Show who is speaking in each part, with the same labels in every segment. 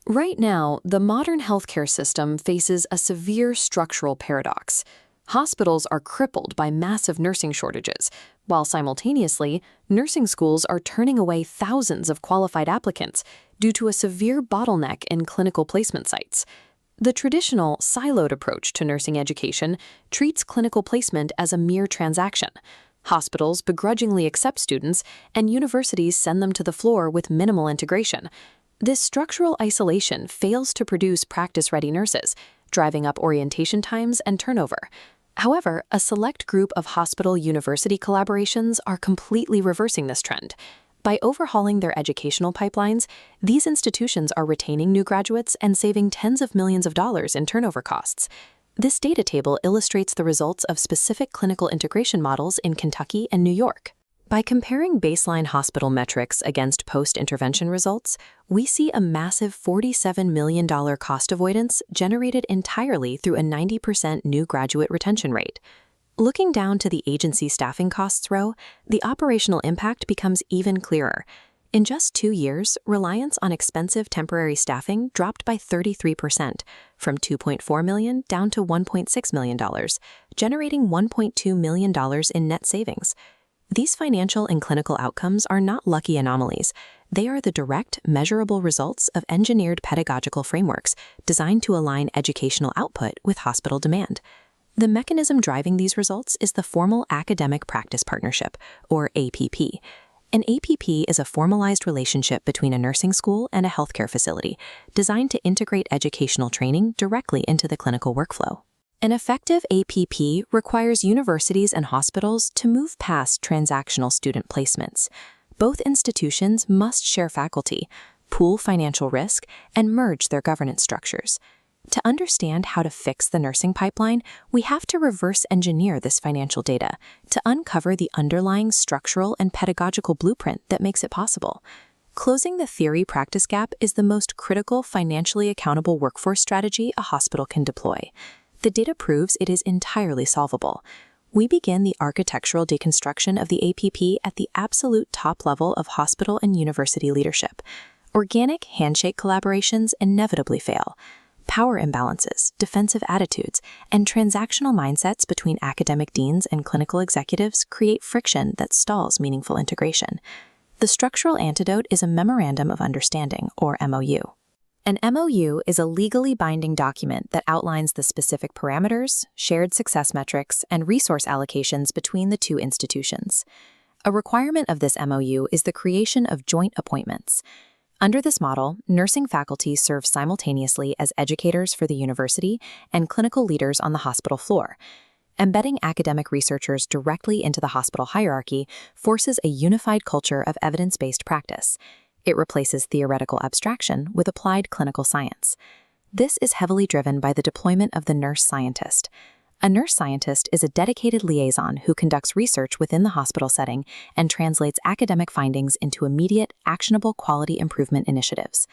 Speaker 1: Right now, the modern healthcare system faces a severe structural paradox. Hospitals are crippled by massive nursing shortages, while simultaneously, nursing schools are turning away thousands of qualified applicants due to a severe bottleneck in clinical placement sites. The traditional, siloed approach to nursing education treats clinical placement as a mere transaction. Hospitals begrudgingly accept students, and universities send them to the floor with minimal integration. This structural isolation fails to produce practice-ready nurses, driving up orientation times and turnover. However, a select group of hospital-university collaborations are completely reversing this trend. By overhauling their educational pipelines, these institutions are retaining new graduates and saving tens of millions of dollars in turnover costs. This data table illustrates the results of specific clinical integration models in Kentucky and New York. By comparing baseline hospital metrics against post-intervention results, we see a massive $47 million cost avoidance generated entirely through a 90% new graduate retention rate. Looking down to the agency staffing costs row, the operational impact becomes even clearer. In just 2 years, reliance on expensive temporary staffing dropped by 33%, from $2.4 million down to $1.6 million, generating $1.2 million in net savings. These financial and clinical outcomes are not lucky anomalies. They are the direct, measurable results of engineered pedagogical frameworks designed to align educational output with hospital demand. The mechanism driving these results is the Formal Academic Practice Partnership, or APP. An APP is a formalized relationship between a nursing school and a healthcare facility, designed to integrate educational training directly into the clinical workflow. An effective APP requires universities and hospitals to move past transactional student placements. Both institutions must share faculty, pool financial risk, and merge their governance structures. To understand how to fix the nursing pipeline, we have to reverse engineer this financial data to uncover the underlying structural and pedagogical blueprint that makes it possible. Closing the theory-practice gap is the most critical financially accountable workforce strategy a hospital can deploy. The data proves it is entirely solvable. We begin the architectural deconstruction of the APP at the absolute top level of hospital and university leadership. Organic handshake collaborations inevitably fail. Power imbalances, defensive attitudes, and transactional mindsets between academic deans and clinical executives create friction that stalls meaningful integration. The structural antidote is a Memorandum of Understanding, or MOU. An MOU is a legally binding document that outlines the specific parameters, shared success metrics, and resource allocations between the two institutions. A requirement of this MOU is the creation of joint appointments. Under this model, nursing faculty serve simultaneously as educators for the university and clinical leaders on the hospital floor. Embedding academic researchers directly into the hospital hierarchy forces a unified culture of evidence-based practice. It replaces theoretical abstraction with applied clinical science. This is heavily driven by the deployment of the nurse scientist. A nurse scientist is a dedicated liaison who conducts research within the hospital setting and translates academic findings into immediate, actionable quality improvement initiatives.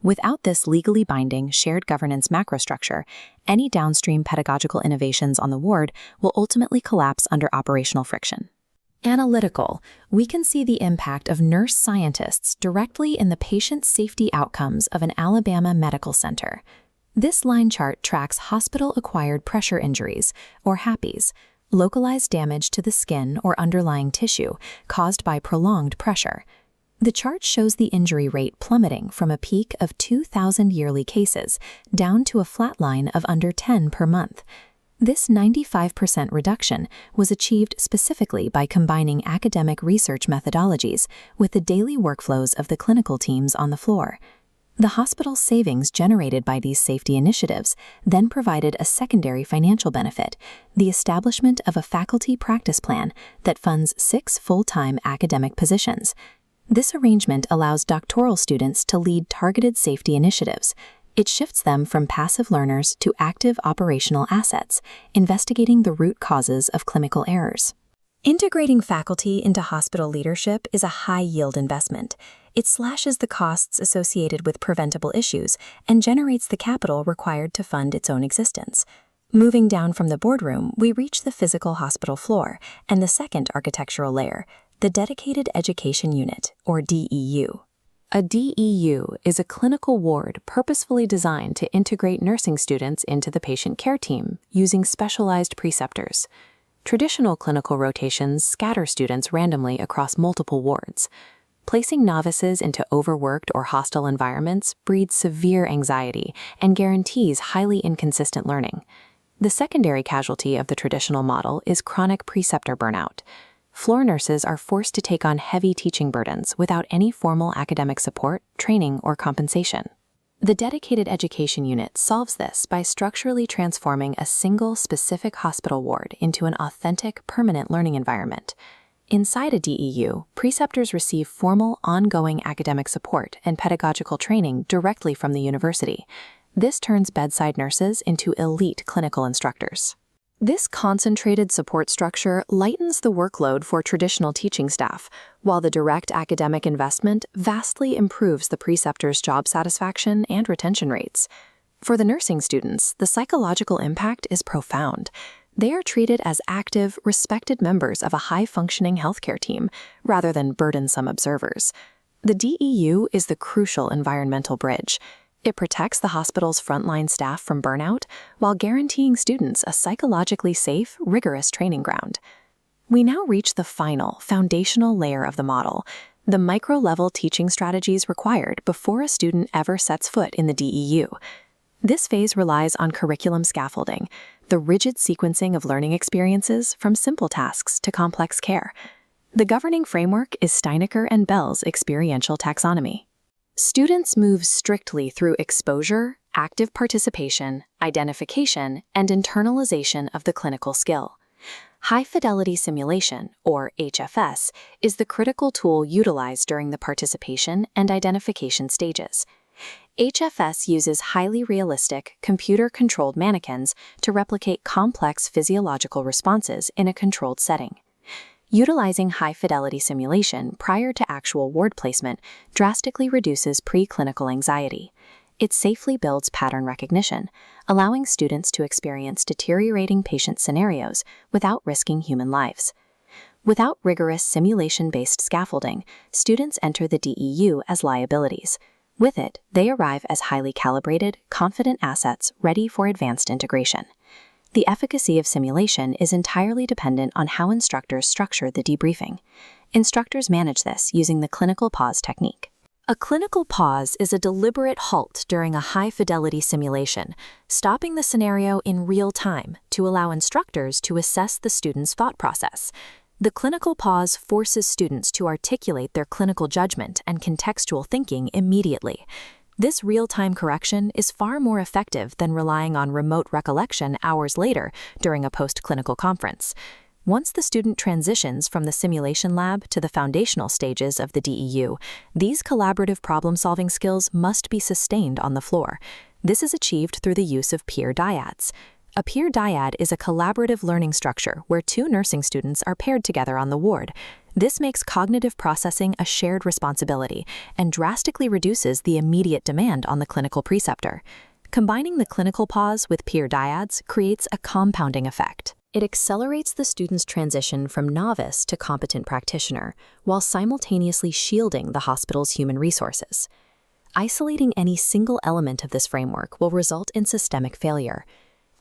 Speaker 1: Without this legally binding, shared governance macrostructure, any downstream pedagogical innovations on the ward will ultimately collapse under operational friction. Analytical, we can see the impact of nurse scientists directly in the patient safety outcomes of an Alabama medical center. This line chart tracks hospital-acquired pressure injuries, or HAPIs, localized damage to the skin or underlying tissue caused by prolonged pressure. The chart shows the injury rate plummeting from a peak of 2,000 yearly cases down to a flat line of under 10 per month. This 95% reduction was achieved specifically by combining academic research methodologies with the daily workflows of the clinical teams on the floor. The hospital's savings generated by these safety initiatives then provided a secondary financial benefit, the establishment of a faculty practice plan that funds 6 full-time academic positions. This arrangement allows doctoral students to lead targeted safety initiatives. It shifts them from passive learners to active operational assets, investigating the root causes of clinical errors. Integrating faculty into hospital leadership is a high-yield investment. It slashes the costs associated with preventable issues and generates the capital required to fund its own existence. Moving down from the boardroom, we reach the physical hospital floor and the second architectural layer, the Dedicated Education Unit, or DEU. A DEU is a clinical ward purposefully designed to integrate nursing students into the patient care team using specialized preceptors. Traditional clinical rotations scatter students randomly across multiple wards. Placing novices into overworked or hostile environments breeds severe anxiety and guarantees highly inconsistent learning. The secondary casualty of the traditional model is chronic preceptor burnout. Floor nurses are forced to take on heavy teaching burdens without any formal academic support, training, or compensation. The dedicated education unit solves this by structurally transforming a single specific hospital ward into an authentic, permanent learning environment. Inside a DEU, preceptors receive formal, ongoing academic support and pedagogical training directly from the university. This turns bedside nurses into elite clinical instructors. This concentrated support structure lightens the workload for traditional teaching staff, while the direct academic investment vastly improves the preceptors' job satisfaction and retention rates. For the nursing students, the psychological impact is profound. They are treated as active, respected members of a high-functioning healthcare team, rather than burdensome observers. The DEU is the crucial environmental bridge. It protects the hospital's frontline staff from burnout while guaranteeing students a psychologically safe, rigorous training ground. We now reach the final, foundational layer of the model, the micro-level teaching strategies required before a student ever sets foot in the DEU. This phase relies on curriculum scaffolding, the rigid sequencing of learning experiences from simple tasks to complex care. The governing framework is Steinecker and Bell's experiential taxonomy. Students move strictly through exposure, active participation, identification, and internalization of the clinical skill. High-fidelity simulation, or HFS, is the critical tool utilized during the participation and identification stages. HFS uses highly realistic, computer-controlled mannequins to replicate complex physiological responses in a controlled setting. Utilizing high-fidelity simulation prior to actual ward placement drastically reduces preclinical anxiety. It safely builds pattern recognition, allowing students to experience deteriorating patient scenarios without risking human lives. Without rigorous simulation-based scaffolding, students enter the DEU as liabilities. With it, they arrive as highly calibrated, confident assets ready for advanced integration. The efficacy of simulation is entirely dependent on how instructors structure the debriefing. Instructors manage this using the clinical pause technique. A clinical pause is a deliberate halt during a high-fidelity simulation, stopping the scenario in real time to allow instructors to assess the student's thought process. The clinical pause forces students to articulate their clinical judgment and contextual thinking immediately. This real-time correction is far more effective than relying on remote recollection hours later during a post-clinical conference. Once the student transitions from the simulation lab to the foundational stages of the DEU, these collaborative problem-solving skills must be sustained on the floor. This is achieved through the use of peer dyads. A peer dyad is a collaborative learning structure where two nursing students are paired together on the ward. This makes cognitive processing a shared responsibility and drastically reduces the immediate demand on the clinical preceptor. Combining the clinical pause with peer dyads creates a compounding effect. It accelerates the student's transition from novice to competent practitioner, while simultaneously shielding the hospital's human resources. Isolating any single element of this framework will result in systemic failure.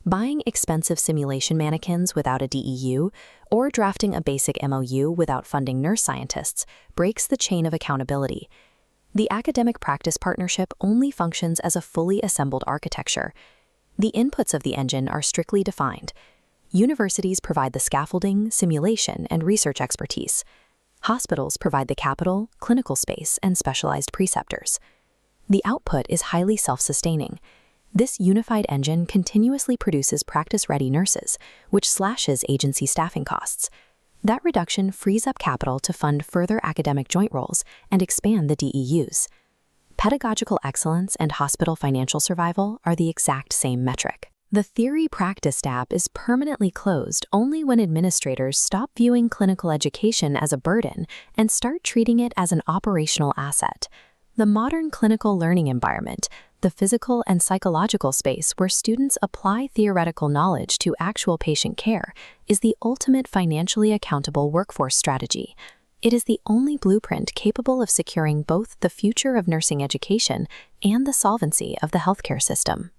Speaker 1: Buying expensive simulation mannequins without a DEU or drafting a basic MOU without funding nurse scientists breaks the chain of accountability. The academic practice partnership only functions as a fully assembled architecture. The inputs of the engine are strictly defined. Universities provide the scaffolding, simulation, and research expertise. Hospitals provide the capital, clinical space, and specialized preceptors. The output is highly self-sustaining. This unified engine continuously produces practice-ready nurses, which slashes agency staffing costs. That reduction frees up capital to fund further academic joint roles and expand the DEUs. Pedagogical excellence and hospital financial survival are the exact same metric. The theory-practice gap is permanently closed only when administrators stop viewing clinical education as a burden and start treating it as an operational asset. The modern clinical learning environment, the physical and psychological space where students apply theoretical knowledge to actual patient care, is the ultimate financially accountable workforce strategy. It is the only blueprint capable of securing both the future of nursing education and the solvency of the healthcare system.